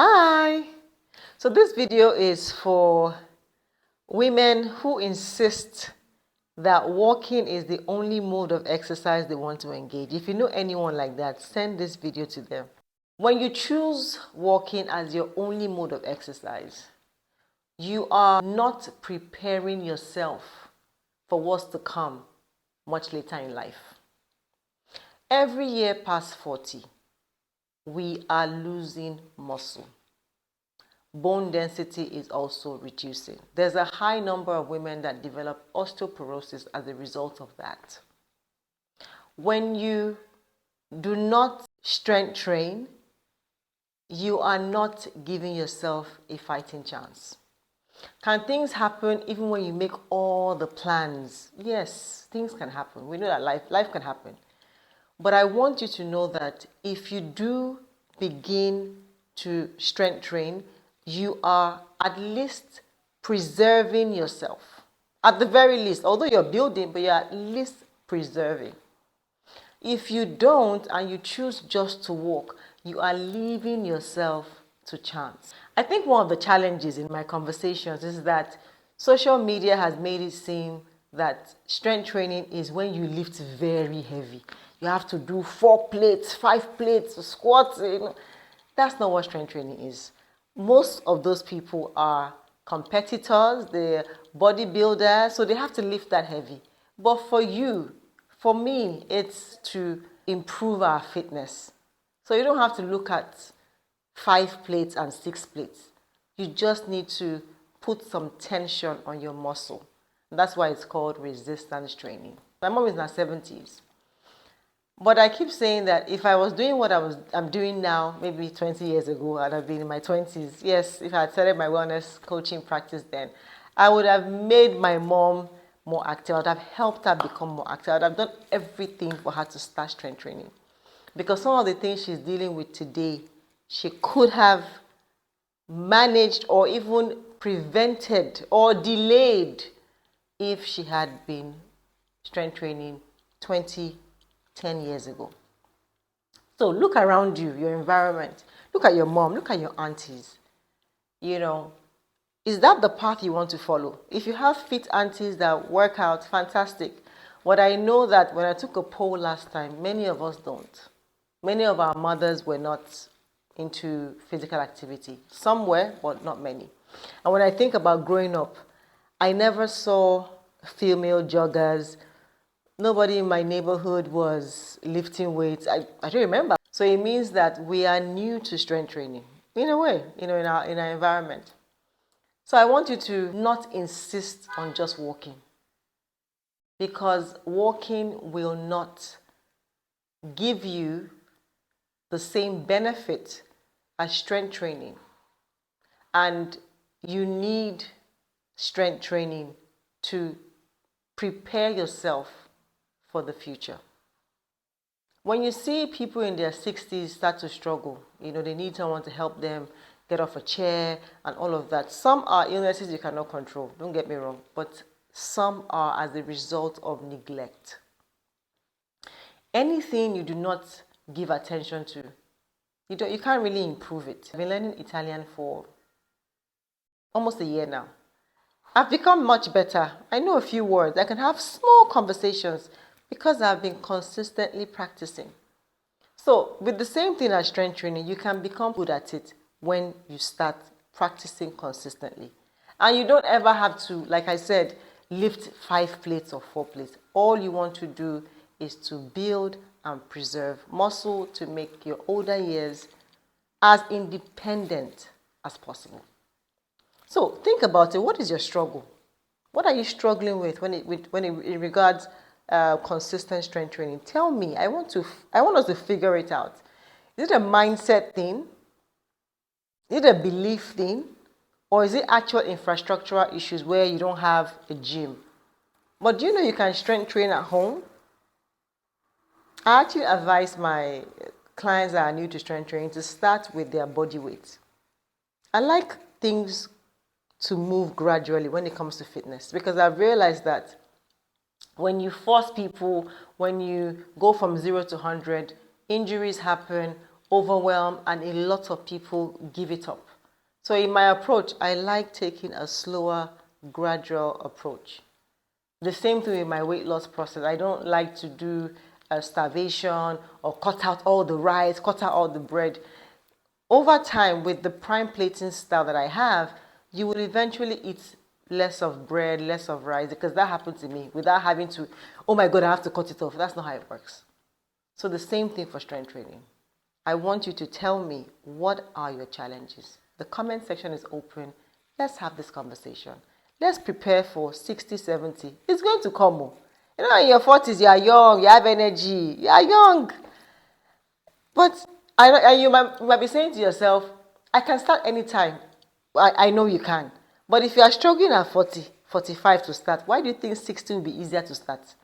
Hi! So this video is for women who insist that walking is the only mode of exercise they want to engage. If you know anyone like that, send this video to them. When you choose walking as your only mode of exercise, you are not preparing yourself for what's to come much later in life. Every year past 40, we are losing muscle. Bone density is also reducing. There's a high number of women that develop osteoporosis as a result of that. When you do not strength train, you are not giving yourself a fighting chance. Can things happen even when you make all the plans? Yes, things can happen. We know that life can happen. But I want you to know that if you do begin to strength train, you are at least preserving yourself. At the very least, although you're building, but you're at least preserving. If you don't and you choose just to walk, you are leaving yourself to chance. I think one of the challenges in my conversations is that social media has made it seem that strength training is when you lift very heavy. You have to do 4 plates, 5 plates, squats. That's not what strength training is. Most of those people are competitors, they're bodybuilders, so they have to lift that heavy. But for you, for me, it's to improve our fitness. So you don't have to look at 5 plates and 6 plates. You just need to put some tension on your muscle. That's why it's called resistance training. My mom is in her 70s. But I keep saying that if I was doing what I'm doing now, maybe 20 years ago, I'd have been in my 20s. Yes, if I had started my wellness coaching practice then, I would have made my mom more active. I would have helped her become more active. I would have done everything for her to start strength training. Because some of the things she's dealing with today, she could have managed or even prevented or delayed if she had been strength training 10 years ago. So look around you, your environment. Look at your mom, look at your aunties. Is that the path you want to follow? If you have fit aunties that work out, fantastic. But I know that when I took a poll last time, many of us don't. Many of our mothers were not into physical activity. Some were, but not many. And when I think about growing up, I never saw female joggers. Nobody in my neighborhood was lifting weights. I don't remember. So it means that we are new to strength training, in a way, in our environment. So I want you to not insist on just walking, because walking will not give you the same benefit as strength training. And you need strength training to prepare yourself for the future. When you see people in their 60s start to struggle, they need someone to help them get off a chair and all of that. Some are illnesses you cannot control, don't get me wrong, but some are as a result of neglect. Anything you do not give attention to, you can't really improve it. I've been learning Italian for almost a year now. I've become much better. I know a few words. I can have small conversations because I've been consistently practicing. So with the same thing as strength training, you can become good at it when you start practicing consistently. And you don't ever have to, like I said, lift 5 plates or 4 plates. All you want to do is to build and preserve muscle to make your older years as independent as possible. So think about it. What is your struggle? What are you struggling with when it regards consistent strength training? Tell me. I want us to figure it out. Is it a mindset thing? Is it a belief thing? Or is it actual infrastructural issues where you don't have a gym? But do you know you can strength train at home? I actually advise my clients that are new to strength training to start with their body weight. I like things to move gradually when it comes to fitness, because I've realized that when you force people, when you go from 0 to 100, injuries happen, overwhelmed, and a lot of people give it up. So in my approach, I like taking a slower, gradual approach. The same thing with my weight loss process. I don't like to do a starvation or cut out all the rice, cut out all the bread. Over time, with the prime plating style that I have, you will eventually eat less of bread, less of rice, because that happened to me without having to, oh my God, I have to cut it off. That's not how it works. So the same thing for strength training. I want you to tell me, what are your challenges? The comment section is open. Let's have this conversation. Let's prepare for 60, 70. It's going to come. You know, in your 40s, you are young, you have energy, you are young. But you might be saying to yourself, I can start anytime. I know you can. But if you are struggling at 40, 45 to start, why do you think 60 will be easier to start?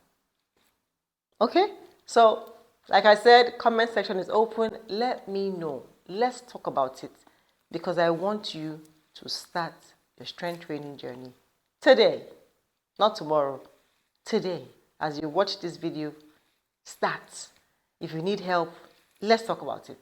Okay? So, like I said, comment section is open. Let me know. Let's talk about it. Because I want you to start your strength training journey today. Not tomorrow. Today. As you watch this video, start. If you need help, let's talk about it.